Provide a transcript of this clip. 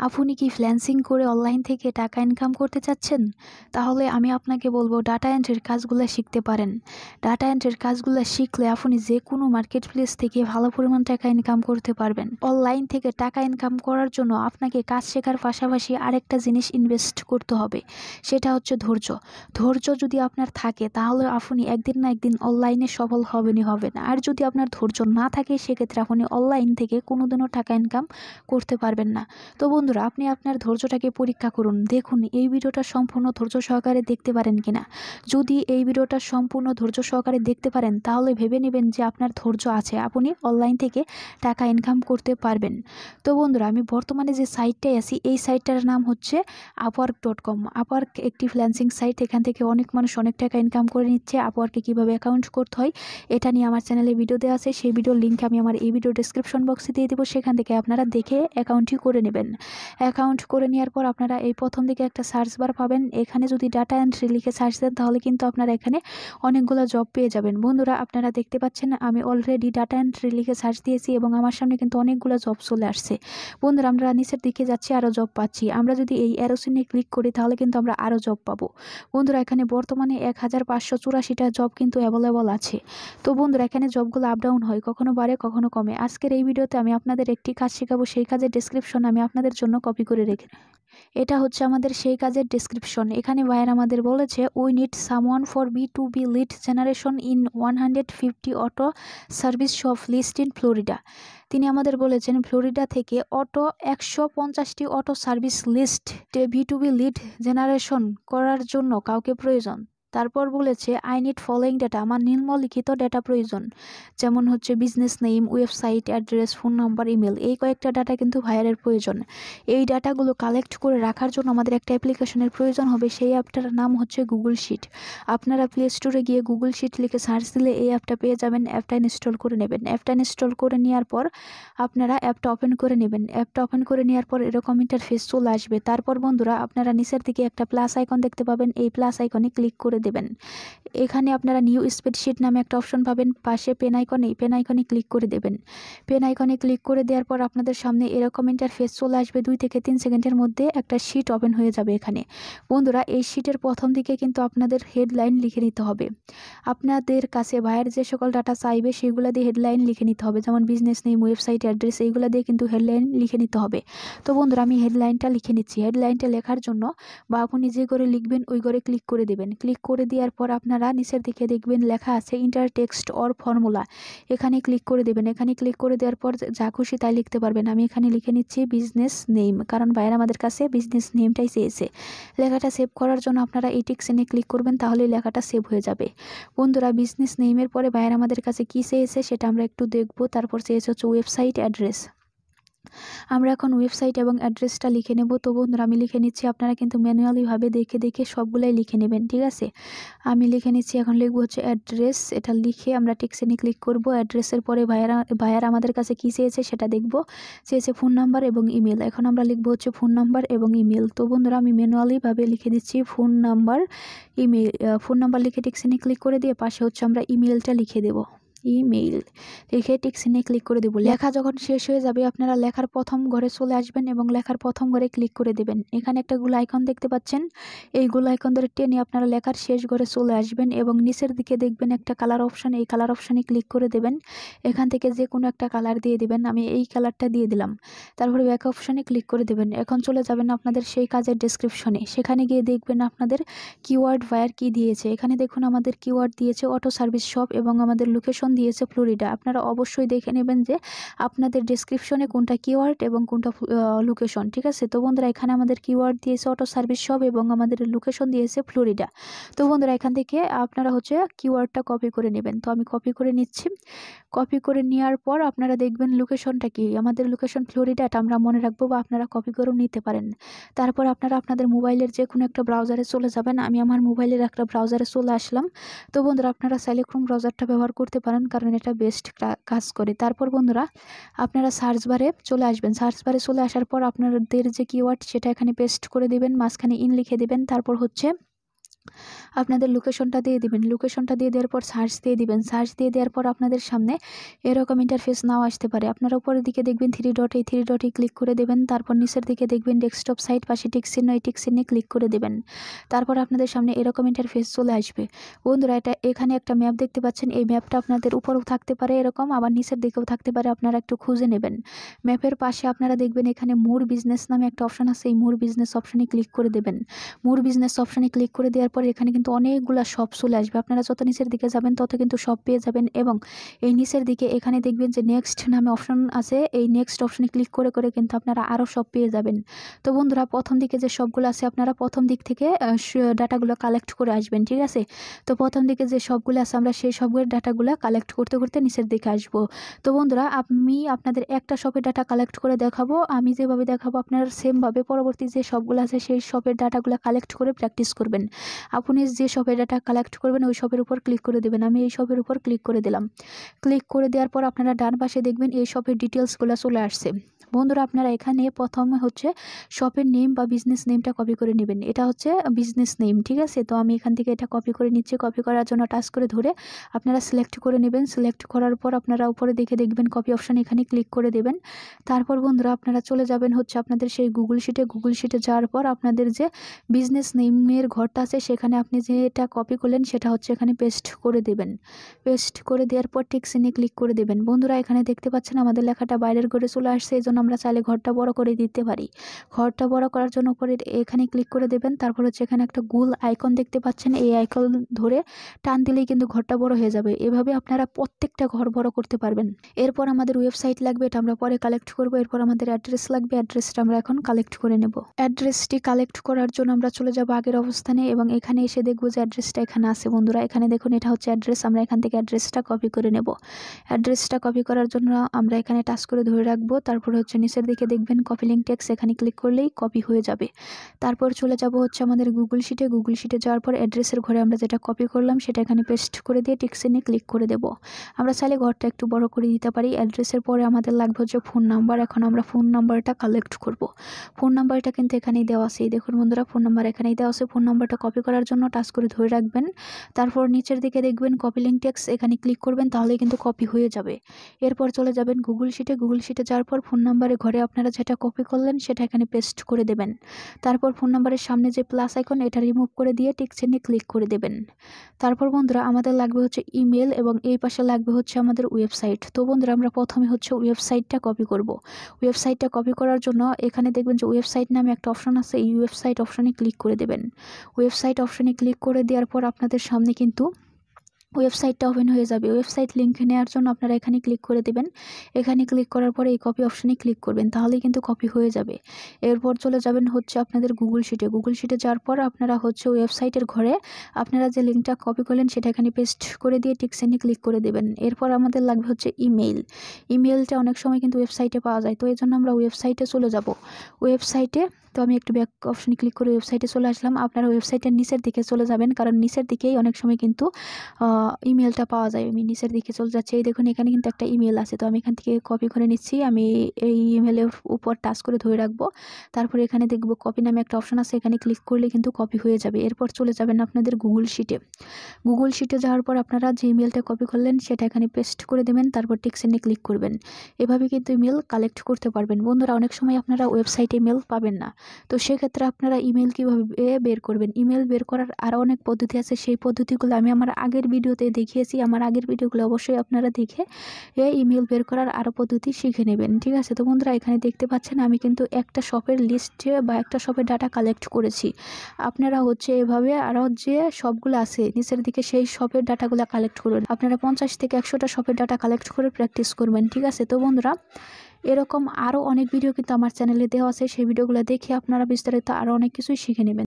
আপনি কি ফ্রিল্যান্সিং করে অনলাইন থেকে টাকা ইনকাম করতে চাচ্ছেন? তাহলে আমি আপনাকে বলবো ডাটা এন্ট্রির কাজগুলো শিখতে পারেন। ডাটা এন্ট্রির কাজগুলো শিখলে আপনি যে কোনো মার্কেট প্লেস থেকে ভালো পরিমাণ টাকা ইনকাম করতে পারবেন। অনলাইন থেকে টাকা ইনকাম করার জন্য আপনাকে কাজ শেখার পাশাপাশি আরেকটা জিনিস ইনভেস্ট করতে হবে, সেটা হচ্ছে ধৈর্য। ধৈর্য যদি আপনার থাকে তাহলে আপনি একদিন না একদিন অনলাইনে সফল হবেনই হবেন। আর যদি আপনার ধৈর্য না থাকে সেক্ষেত্রে আপনি অনলাইন থেকে কোনোদিনও টাকা ইনকাম করতে পারবেন না। তো বন্ধুরা, আপনি আপনার ধৈর্যটাকে পরীক্ষা করুন, দেখুন এই ভিডিওটা সম্পূর্ণ ধৈর্য সহকারে দেখতে পারেন কিনা। যদি এই ভিডিওটা সম্পূর্ণ ধৈর্য সহকারে দেখতে পারেন তাহলে ভেবে নেবেন যে আপনার ধৈর্য আছে, আপনি অনলাইন থেকে টাকা ইনকাম করতে পারবেন। তো বন্ধুরা, আমি বর্তমানে যে সাইটটায় আছি এই সাইটটার নাম হচ্ছে upwork.com। আপওয়ার্ক একটি ফ্রিল্যান্সিং সাইট, এখান থেকে অনেক মানুষ অনেক টাকা ইনকাম করে নিচ্ছে। আপওয়ার্কে কীভাবে অ্যাকাউন্ট করতে হয় এটা নিয়ে আমার চ্যানেলে ভিডিও দেওয়া আছে, সেই ভিডিওর লিঙ্ক আমি আমার এই ভিডিও ডেসক্রিপশন বক্সে দিয়ে দেবো, সেখান থেকে আপনারা দেখে অ্যাকাউন্টটি করে নেবেন। অ্যাকাউন্ট করে নেওয়ার পর আপনারা এই প্রথম দিকে একটা সার্চ বার পাবেন, এখানে যদি ডাটা এন্ট্রি লিখে সার্চ দেন তাহলে কিন্তু আপনারা এখানে অনেকগুলো জব পেয়ে যাবেন। বন্ধুরা, আপনারা দেখতে পাচ্ছেন আমি অলরেডি ডাটা এন্ট্রি লিখে সার্চ দিয়েছি এবং আমার সামনে কিন্তু অনেকগুলো জব চলে আসছে। বন্ধুরা, আমরা নিচের দিকে যাচ্ছি, আরও জব পাচ্ছি। আমরা যদি এই অ্যারো চিহ্নে ক্লিক করি তাহলে কিন্তু আমরা আরও জব পাবো। বন্ধুরা, এখানে বর্তমানে 1584টা জব কিন্তু অ্যাভেলেবল আছে। তো বন্ধুরা, এখানে জবগুলো আপ ডাউন হয়, কখনো বাড়ে কখনো কমে। আজকের এই ভিডিওতে আমি আপনাদের একটি কাজ শেখাবো, সেই কাজের ডেসক্রিপশন আমি আপনাদের জন্য কপি করে রেখে, এটা হচ্ছে আমাদের সেই কাজের ডেসক্রিপশন। এখানে ভাইয়ের আমাদের বলেছে we need someone for B2B lead generation in 150 auto service shop list in Florida. তিনি আমাদের বলেছেন ফ্লোরিডা থেকে 150টি auto service list B2B lead generation করার জন্য কাউকে প্রয়োজন। তারপর বলেছে আই নিড ফলোয়িং ডাটা, আমার নিম্নলিখিত ডাটা প্রয়োজন, যেমন হচ্ছে business name, website address, phone number, email. এই কয়েকটা ডাটা কিন্তু ভাইয়ারের প্রয়োজন। এই ডাটাগুলো কালেক্ট করে রাখার জন্য আমাদের একটা অ্যাপ্লিকেশনের প্রয়োজন হবে, সেই অ্যাপটার নাম হচ্ছে গুগল শিট। আপনারা প্লে স্টোরে গিয়ে গুগল শিট লিখে সার্চ দিলে এই অ্যাপটা পেয়ে যাবেন। অ্যাপটা ইনস্টল করে নেবেন। অ্যাপটা ইনস্টল করে নেওয়ার পর আপনারা অ্যাপটা ওপেন করে নেবেন। অ্যাপটা ওপেন করে নেওয়ার পর এরকম ইন্টারফেস চলে আসবে। তারপর বন্ধুরা, আপনারা নিচের দিকে একটা প্লাস আইকন দেখতে পাবেন, এই প্লাস আইকনে ক্লিক করে দেবেন। এখানে আপনারা নিউ স্প্রেডশিট নামে একটা অপশন পাবেন, পাশে পেন আইকন, এই পেন আইকনে ক্লিক করে দেবেন। পেন আইকনে ক্লিক করে দেওয়ার পর আপনাদের সামনে এরকম ইন্টারফেস চলে আসবে। 2 থেকে 3 সেকেন্ডের মধ্যে একটা শিট ওপেন হয়ে যাবে। এখানে বন্ধুরা, এই শিটের প্রথম দিকে কিন্তু আপনাদের হেডলাইন লিখে নিতে হবে। আপনাদের কাছে ভাইয়ের যে সকল ডাটা চাইবে সেগুলো দিয়ে হেডলাইন লিখে নিতে হবে, যেমন বিজনেস নেম, ওয়েবসাইট অ্যাড্রেস, এইগুলো দিয়ে কিন্তু হেডলাইন লিখে নিতে হবে। তো বন্ধুরা, আমি হেডলাইনটা লিখে নিচ্ছি। হেডলাইনটা লেখার জন্য বা আপনি যে করে লিখবেন ওই করে ক্লিক করে দেবেন। ক্লিক করে দেওয়ার পর আপনারা নিচের দিকে দেখবেন লেখা আছে ইন্টার টেক্সট অর ফর্মুলা, এখানে ক্লিক করে দেবেন। এখানে ক্লিক করে দেওয়ার পর যা খুশি তাই লিখতে পারবেন। আমি এখানে লিখে নিচ্ছি বিজনেস নেম, কারণ ভাইয়ের আমাদের কাছে বিজনেস নেমটাই চেয়েছে। লেখাটা সেভ করার জন্য আপনারা এই টেক্সটে ক্লিক করবেন, তাহলে লেখাটা সেভ হয়ে যাবে। বন্ধুরা, বিজনেস নেমের পরে ভাইয়ের আমাদের কাছে কি চেয়েছে সেটা আমরা একটু দেখব। তারপর চেয়েছে হচ্ছে ওয়েবসাইট অ্যাড্রেস। আমরা এখন ওয়েবসাইট এবং অ্যাড্রেসটা লিখে নেব। তো বন্ধুরা, আমি লিখে নিচ্ছি, আপনারা কিন্তু ম্যানুয়ালিভাবে দেখে দেখে সবগুলাই লিখে নেবেন, ঠিক আছে? আমি লিখে নিচ্ছি, এখন লিখবো হচ্ছে অ্যাড্রেস। এটা লিখে আমরা টেক্সটে ক্লিক করব। অ্যাড্রেসের পরে ভাইয়ারা আমাদের কাছে কী চেয়েছে সেটা দেখব। চেয়েছে ফোন নাম্বার এবং ইমেল। এখন আমরা লিখবো হচ্ছে ফোন নাম্বার এবং ইমেল। তো বন্ধুরা, আমি ম্যানুয়ালিভাবে লিখে দিচ্ছি phone number, email. Phone number লিখে টেক্সটে ক্লিক করে দিয়ে পাশে হচ্ছে আমরা ইমেলটা লিখে দেবো। ইমেইল লিখে টিকসিনে ক্লিক করে দেব। লেখা যখন শেষ হয়ে যাবে আপনারা লেখার প্রথম ঘরে চলে আসবেন এবং লেখার প্রথম ঘরে ক্লিক করে দেবেন। এখানে একটা গোল আইকন দেখতে পাচ্ছেন, এই গোল আইকন ধরে টেনে আপনারা লেখার শেষ ঘরে চলে আসবেন এবং নিচের দিকে দেখবেন একটা কালার অপশন, এই কালার অপশনে ক্লিক করে দেবেন। এখান থেকে যে কোনো একটা কালার দিয়ে দিবেন, আমি এই কালারটা দিয়ে দিলাম। তারপরে ব্যাক অপশনে ক্লিক করে দেবেন। এখন চলে যাবেন আপনাদের সেই কাজের ডেসক্রিপশনে, সেখানে গিয়ে দেখবেন আপনাদের কিওয়ার্ড ভাইয়ার কি দিয়েছে। এখানে দেখুন আমাদের কিওয়ার্ড দিয়েছে অটো সার্ভিস শপ এবং আমাদের লোকেশন দিয়েছে ফ্লোরিডা। আপনারা অবশ্যই দেখে নেবেন যে আপনাদের ডেসক্রিপশনে কোনটা কিওয়ার্ড এবং কোনটা লোকেশন, ঠিক আছে? তো বন্ধুরা, এখানে আমাদের কিওয়ার্ড দিয়েছে অটো সার্ভিস শপ এবং আমাদের লোকেশন দিয়েছে ফ্লোরিডা। তো বন্ধুরা, এখান থেকে আপনারা হচ্ছে কিওয়ার্ডটা কপি করে নেবেন। তো আমি কপি করে নিচ্ছি। কপি করে নেওয়ার পর আপনারা দেখবেন লোকেশনটা কি, আমাদের লোকেশন ফ্লোরিডা, এটা আমরা মনে রাখবো বা আপনারা কপি করেও নিতে পারেন। তারপর আপনারা আপনাদের মোবাইলের যে কোনো একটা ব্রাউজারে চলে যাবেন। আমি আমার মোবাইলের একটা ব্রাউজারে চলে আসলাম। তো বন্ধুরা, আপনারা চাইলে ক্রোম ব্রাউজারটা ব্যবহার করতে পারেন, কারণ এটা বেস্ট কাজ করে। তারপর বন্ধুরা, আপনারা সার্চ বারে চলে আসবেন। সার্চ বারে চলে আসার পর আপনাদের যে কিওয়ার্ড সেটা এখানে পেস্ট করে দিবেন, মাঝখানে ইন লিখে দিবেন। তারপর হচ্ছে আপনাদের লোকেশনটা দিয়ে দিবেন, লোকেশনটা দিয়ে দেওয়ার পর সার্চ দিয়ে দিবেন, সার্চ দিয়ে দেওয়ার পর আপনাদের সামনে এরকম ইন্টারফেস নাও আসতে পারে। আপনারা উপরের দিকে দেখবেন থ্রি ডটে ক্লিক করে দেবেন, তারপর নিচের দিকে দেখবেন ডেস্কটপ সাইট, পাশে টিক চিহ্ন, এই টিক চিহ্নে ক্লিক করে দেবেন। তারপর আপনাদের সামনে এরকম ইন্টারফেস চলে আসবে। বন্ধুরা এখানে একটা ম্যাপ দেখতে পাচ্ছেন, এই ম্যাপটা আপনাদের উপরেও থাকতে পারে এরকম, আবার নিচের দিকেও থাকতে পারে, আপনারা একটু খুঁজে নেবেন। ম্যাপের পাশে আপনারা দেখবেন এখানে মোর বিজনেস নামে একটা অপশন আছে, এই মোর বিজনেস অপশনে ক্লিক করে দেবেন। মোর বিজনেস অপশনে ক্লিক করে দেওয়ার পর এখানে কিন্তু অনেকগুলা শপ চলে আসবে। আপনারা যত নিচের দিকে যাবেন তত কিন্তু শপ পেয়ে যাবেন, এবং এই নিচের দিকে এখানে দেখবেন যে নেক্সট নামে অপশন আছে, এই নেক্সট অপশনে ক্লিক করে করে কিন্তু আপনারা আরও শপ পেয়ে যাবেন। তো বন্ধুরা প্রথম দিকে যে শপগুলো আছে আপনারা প্রথম দিক থেকে ডাটাগুলো কালেক্ট করে আসবেন, ঠিক আছে। তো প্রথম দিকে যে শপগুলো আছে আমরা সেই সবগুলোর ডাটাগুলো কালেক্ট করতে করতে নিচের দিকে আসবো। তো বন্ধুরা আমি আপনাদের একটা শপের ডাটা কালেক্ট করে দেখাবো, আমি যেভাবে দেখাবো আপনারা সেমভাবে পরবর্তী যে শপগুলো আছে সেই শপের ডাটাগুলো কালেক্ট করে প্র্যাকটিস করবেন। আপনি যে শপের ডাটা কালেক্ট করবেন ওই শপের উপর ক্লিক করে দেবেন। আমি এই শপের উপর ক্লিক করে দিলাম। ক্লিক করে দেওয়ার পর আপনারা ডান পাশে দেখবেন এই শপের ডিটেলসগুলো চলে আসছে। বন্ধুরা আপনারা এখানে প্রথমে হচ্ছে শপের নেম বা বিজনেস নেমটা কপি করে নেবেন। এটা হচ্ছে বিজনেস নেম, ঠিক আছে। তো আমি এখান থেকে এটা কপি করে নিচ্ছি। কপি করার জন্য টাচ করে ধরে আপনারা সিলেক্ট করে নেবেন। সিলেক্ট করার পর আপনারা উপরে দেখে দেখবেন কপি অপশান, এখানে ক্লিক করে দেবেন। তারপর বন্ধুরা আপনারা চলে যাবেন হচ্ছে আপনাদের সেই গুগল শিটে যাওয়ার পর আপনাদের যে বিজনেস নেমের ঘরটা আছে সেখানে আপনি যেটা কপি করলেন সেটা হচ্ছে এখানে পেস্ট করে দেবেন। পেস্ট করে দেওয়ার পর টিক চিহ্নে ক্লিক করে দেবেন। বন্ধুরা এখানে দেখতে পাচ্ছেন আমাদের লেখাটা বাইরের ঘরে চলে আসছে, এই জন্য আমরা চাইলে ঘরটা বড় করে দিতে পারি। ঘরটা বড় করার জন্য উপরে এখানে ক্লিক করে দেবেন। তারপর হচ্ছে এখানে একটা গোল আইকন দেখতে পাচ্ছেন, এই আইকন ধরে টান দিলেই কিন্তু ঘরটা বড় হয়ে যাবে। এভাবে আপনারা প্রত্যেকটা ঘর বড় করতে পারবেন। এরপর আমাদের ওয়েবসাইট লাগবে, এটা আমরা পরে কালেক্ট করব। এরপর আমাদের অ্যাড্রেস লাগবে, অ্যাড্রেসটা আমরা এখন কালেক্ট করে নেব। অ্যাড্রেসটি কালেক্ট করার জন্য আমরা চলে যাব আগের অবস্থানে, এবং এখানে এসে দেখবো যে অ্যাড্রেসটা এখানে আছে। বন্ধুরা এখানে দেখুন এটা হচ্ছে অ্যাড্রেস, আমরা এখান থেকে অ্যাড্রেসটা কপি করে নেব। অ্যাড্রেসটা কপি করার জন্য আমরা এখানে টাচ করে ধরে রাখবো। তারপর হচ্ছে নিচের দিকে দেখবেন কপি লিঙ্ক টেক্সট, এখানে ক্লিক করলেই কপি হয়ে যাবে। তারপর চলে যাব হচ্ছে আমাদের গুগল শিটে যাওয়ার পর অ্যাড্রেসের ঘরে আমরা যেটা কপি করলাম সেটা এখানে পেস্ট করে দিয়ে টিক চিহ্নে ক্লিক করে দেব। আমরা চাইলে ঘরটা একটু বড় করে দিতে পারি। অ্যাড্রেসের পরে আমাদের লাগবে হচ্ছে ফোন নাম্বার। এখন আমরা ফোন নাম্বারটা কালেক্ট করব। ফোন নাম্বারটা কিন্তু এখানেই দেওয়া আছে, দেখুন বন্ধুরা ফোন নাম্বার এখানেই দেওয়া আছে। ফোন নাম্বারটা কপি করার জন্য টাচ করে ধরে রাখবেন। তারপর নিচের দিকে দেখবেন কপি লিঙ্ক টেক্সট, এখানে ক্লিক করবেন, তাহলে কিন্তু কপি হয়ে যাবে। এরপর চলে যাবেন গুগল শিটে যাওয়ার পর ফোন নাম্বারের ঘরে আপনারা যেটা কপি করলেন সেটা এখানে পেস্ট করে দেবেন। তারপর ফোন নাম্বারের সামনে যে প্লাস আইকন এটা রিমুভ করে দিয়ে টিক চিহ্নে ক্লিক করে দেবেন। তারপর বন্ধুরা আমাদের লাগবে হচ্ছে ইমেল, এবং এই পাশে লাগবে হচ্ছে আমাদের ওয়েবসাইট। তো বন্ধুরা আমরা প্রথমে হচ্ছে ওয়েবসাইটটা কপি করব। ওয়েবসাইটটা কপি করার জন্য এখানে দেখবেন যে ওয়েবসাইট নামে একটা অপশন আছে, এই ওয়েবসাইট অপশনে ক্লিক করে দেবেন। ওয়েবসাইট অপশনে ক্লিক করে দেওয়ার পর আপনাদের সামনে কিন্তু ওয়েবসাইটটা ওপেন হয়ে যাবে। ওয়েবসাইট লিঙ্ক নেওয়ার জন্য আপনারা এখানে ক্লিক করে দেবেন। এখানে ক্লিক করার পরে এই কপি অপশনে ক্লিক করবেন, তাহলেই কিন্তু কপি হয়ে যাবে। এরপর চলে যাবেন হচ্ছে আপনাদের গুগল শিটে যাওয়ার পর আপনারা হচ্ছে ওয়েবসাইটের ঘরে আপনারা যে লিঙ্কটা কপি করলেন সেটা এখানে পেস্ট করে দিয়ে টিক চিহ্নে ক্লিক করে দেবেন। এরপর আমাদের লাগবে হচ্ছে ইমেলটা অনেক সময় কিন্তু ওয়েবসাইটে পাওয়া যায়, তো এই জন্য আমরা ওয়েবসাইটে চলে যাব। ওয়েবসাইটে তো আমি একটু ব্যাক অপশনে ক্লিক করে ওয়েবসাইটে চলে আসলাম। আপনারা ওয়েবসাইটের নিচের দিকে চলে যাবেন, কারণ নিচের দিকেই অনেক সময় কিন্তু ইমেলটা পাওয়া যায়। আমি নিচের দিকে চলে যাচ্ছি, এই দেখুন এখানে কিন্তু একটা ইমেল আছে, তো আমি এখান থেকে কপি করে নিচ্ছি। আমি এই ইমেলের উপর টাচ করে ধরে রাখবো। তারপরে এখানে দেখবো কপি নামে একটা অপশন আছে, এখানে ক্লিক করলে কিন্তু কপি হয়ে যাবে। এরপর চলে যাবেন আপনাদের গুগল শিটে যাওয়ার পর আপনারা যে ইমেলটা কপি করলেন সেটা এখানে পেস্ট করে দেবেন, তারপর টিক চিহ্নে ক্লিক করবেন। এভাবে কিন্তু ইমেল কালেক্ট করতে পারবেন। বন্ধুরা অনেক সময় আপনারা ওয়েবসাইটে ইমেল পাবেন না, তো সেক্ষেত্রে আপনারা ইমেল কীভাবে বের করবেন। ইমেল বের করার আরও অনেক পদ্ধতি আছে, সেই পদ্ধতিগুলো আমি আমার আগের ভিডিওতে দেখিয়েছি। আমার আগের ভিডিওগুলো অবশ্যই আপনারা দেখে ইমেল বের করার আরও পদ্ধতি শিখে নেবেন, ঠিক আছে। তো বন্ধুরা এখানে দেখতে পাচ্ছেন আমি কিন্তু একটা শপের লিস্টে বা একটা শপের ডাটা কালেক্ট করেছি। আপনারা হচ্ছে এভাবে আরও যে শপগুলো আছে নিচের দিকে সেই শপের ডাটাগুলো কালেক্ট করবেন। আপনারা 50 থেকে 100টা শপের ডাটা কালেক্ট করে প্র্যাকটিস করবেন, ঠিক আছে। তো বন্ধুরা এরকম আরও অনেক ভিডিও কিন্তু আমার চ্যানেলে দেওয়া আছে, সেই ভিডিওগুলো দেখে আপনারা বিস্তারিত আরও অনেক কিছুই শিখে নেবেন।